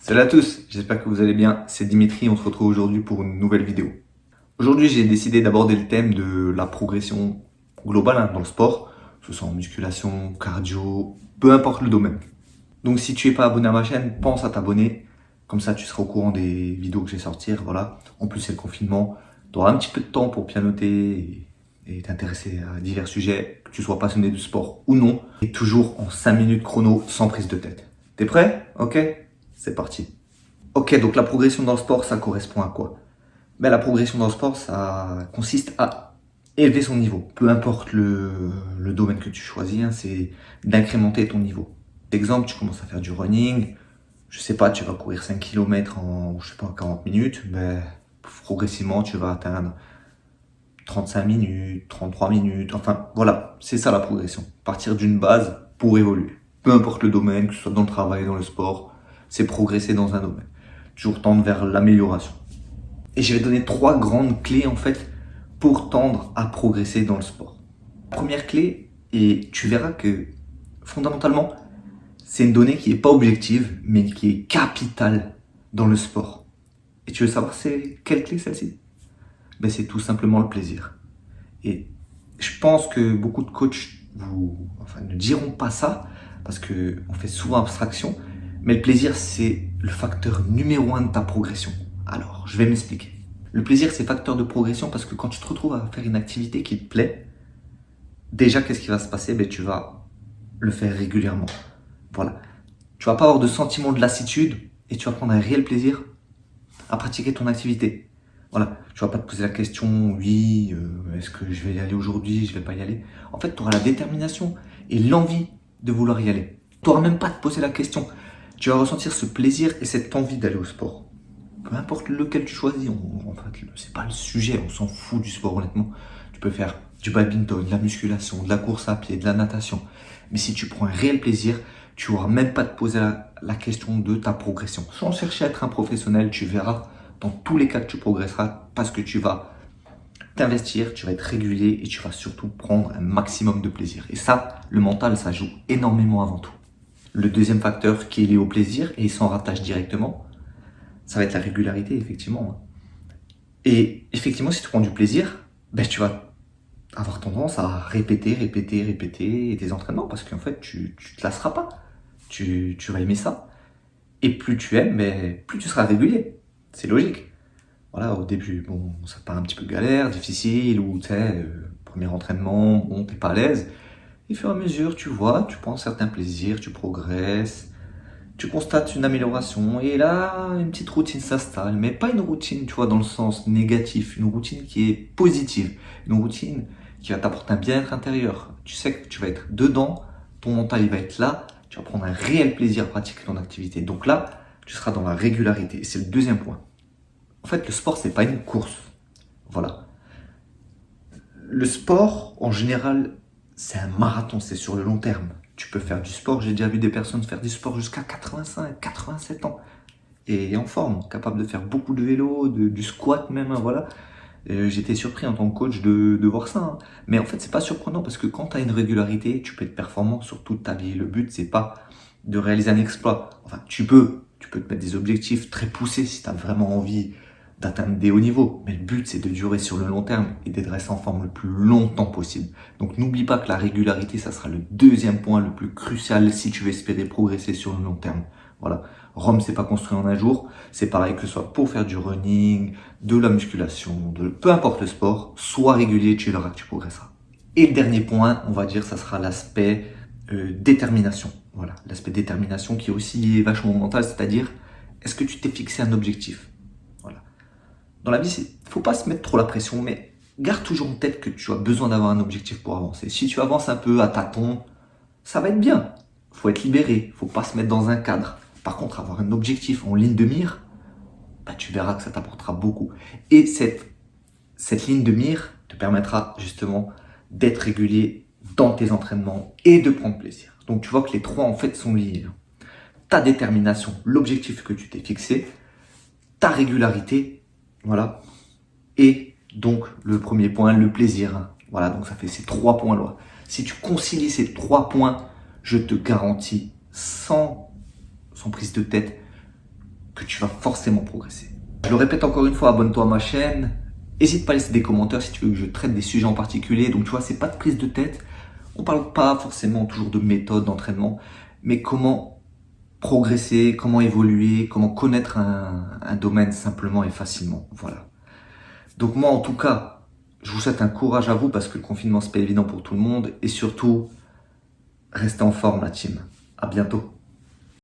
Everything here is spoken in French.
Salut à tous, j'espère que vous allez bien, c'est Dimitri, on se retrouve aujourd'hui pour une nouvelle vidéo. Aujourd'hui j'ai décidé d'aborder le thème de la progression globale dans le sport, que ce soit en musculation, cardio, peu importe le domaine. Donc si tu n'es pas abonné à ma chaîne, pense à t'abonner, comme ça tu seras au courant des vidéos que je vais sortir, voilà. En plus c'est le confinement, tu auras un petit peu de temps pour pianoter et t'intéresser à divers sujets, que tu sois passionné de sport ou non, et toujours en 5 minutes chrono sans prise de tête. T'es prêt? Ok? C'est parti. Ok, donc la progression dans le sport, ça correspond à quoi? Ben, la progression dans le sport, ça consiste à élever son niveau. Peu importe le domaine que tu choisis, hein, c'est d'incrémenter ton niveau. Exemple, tu commences à faire du running, je sais pas, tu vas courir 5 km en, je sais pas, 40 minutes, ben, progressivement, tu vas atteindre 35 minutes, 33 minutes, enfin, voilà, c'est ça la progression. Partir d'une base pour évoluer. Peu importe le domaine, que ce soit dans le travail, dans le sport, c'est progresser dans un domaine. Toujours tendre vers l'amélioration. Et je vais donner 3 grandes clés en fait pour tendre à progresser dans le sport. La première clé, et tu verras que fondamentalement, c'est une donnée qui n'est pas objective, mais qui est capitale dans le sport. Et tu veux savoir c'est quelle clé celle-ci? Ben, c'est tout simplement le plaisir. Et je pense que beaucoup de coachs ne diront pas ça, parce qu'on fait souvent abstraction, mais le plaisir, c'est le facteur numéro 1 de ta progression. Alors, je vais m'expliquer. Le plaisir, c'est facteur de progression parce que quand tu te retrouves à faire une activité qui te plaît, déjà, qu'est-ce qui va se passer? Ben, tu vas le faire régulièrement. Voilà. Tu vas pas avoir de sentiment de lassitude et tu vas prendre un réel plaisir à pratiquer ton activité. Voilà, tu vas pas te poser la question, oui, est-ce que je vais y aller aujourd'hui, je vais pas y aller. En fait, tu auras la détermination et l'envie de vouloir y aller. Tu n'auras même pas à te poser la question. Tu vas ressentir ce plaisir et cette envie d'aller au sport. Peu importe lequel tu choisis, en fait, c'est pas le sujet, on s'en fout du sport honnêtement. Tu peux faire du badminton, de la musculation, de la course à pied, de la natation. Mais si tu prends un réel plaisir, tu n'auras même pas à te poser la question de ta progression. Sans chercher à être un professionnel, tu verras dans tous les cas que tu progresseras parce que tu vas t'investir, tu vas être régulier et tu vas surtout prendre un maximum de plaisir. Et ça, le mental, ça joue énormément avant tout. Le deuxième facteur qui est lié au plaisir, et il s'en rattache directement, ça va être la régularité, effectivement. Et effectivement, si tu prends du plaisir, ben, tu vas avoir tendance à répéter tes entraînements parce qu'en fait, tu te lasseras pas. Tu vas aimer ça. Et plus tu aimes, ben, plus tu seras régulier. C'est logique. Voilà, au début, bon, ça te paraît un petit peu galère, difficile, ou tu sais, premier entraînement, bon, t'es pas à l'aise. Et au fur et à mesure, tu vois, tu prends certains plaisirs, tu progresses, tu constates une amélioration, et là, une petite routine s'installe, mais pas une routine, tu vois, dans le sens négatif, une routine qui est positive, une routine qui va t'apporter un bien-être intérieur. Tu sais que tu vas être dedans, ton mental, il va être là, tu vas prendre un réel plaisir à pratiquer ton activité. Donc là, tu seras dans la régularité. C'est le deuxième point. En fait, le sport, c'est pas une course. Voilà. Le sport, en général, c'est un marathon, c'est sur le long terme. Tu peux faire du sport, j'ai déjà vu des personnes faire du sport jusqu'à 85, 87 ans. Et en forme, capable de faire beaucoup de vélo, du squat même, hein, voilà. J'étais surpris en tant que coach de voir ça, hein. Mais en fait, c'est pas surprenant parce que quand tu as une régularité, tu peux être performant sur toute ta vie. Le but, c'est pas de réaliser un exploit. Enfin, tu peux te mettre des objectifs très poussés si tu as vraiment envie d'atteindre des hauts niveaux. Mais le but, c'est de durer sur le long terme et d'être resté en forme le plus longtemps possible. Donc, n'oublie pas que la régularité, ça sera le deuxième point le plus crucial si tu veux espérer progresser sur le long terme. Voilà. Rome, c'est pas construit en un jour. C'est pareil que ce soit pour faire du running, de la musculation, peu importe le sport, sois régulier, tu verras que tu progresseras. Et le dernier point, on va dire, ça sera l'aspect détermination. Voilà, l'aspect détermination qui est aussi vachement mental, c'est-à-dire, est-ce que tu t'es fixé un objectif? Voilà. Dans la vie, il ne faut pas se mettre trop la pression, mais garde toujours en tête que tu as besoin d'avoir un objectif pour avancer. Si tu avances un peu à tâtons, ça va être bien. Il faut être libéré, il ne faut pas se mettre dans un cadre. Par contre, avoir un objectif en ligne de mire, bah, tu verras que ça t'apportera beaucoup. Et cette ligne de mire te permettra justement d'être régulier dans tes entraînements et de prendre plaisir. Donc tu vois que les trois en fait sont liés. Ta détermination, l'objectif que tu t'es fixé, ta régularité, voilà, et donc le premier point, le plaisir. Voilà, donc ça fait ces 3 points-là. Si tu concilies ces 3 points, je te garantis, sans prise de tête, que tu vas forcément progresser. Je le répète encore une fois, abonne-toi à ma chaîne. N'hésite pas à laisser des commentaires si tu veux que je traite des sujets en particulier. Donc tu vois, c'est pas de prise de tête. On parle pas forcément toujours de méthode d'entraînement, mais comment progresser, comment évoluer, comment connaître un domaine simplement et facilement. Voilà. Donc moi, en tout cas, je vous souhaite un courage à vous parce que le confinement, c'est pas évident pour tout le monde. Et surtout, restez en forme, la team. À bientôt.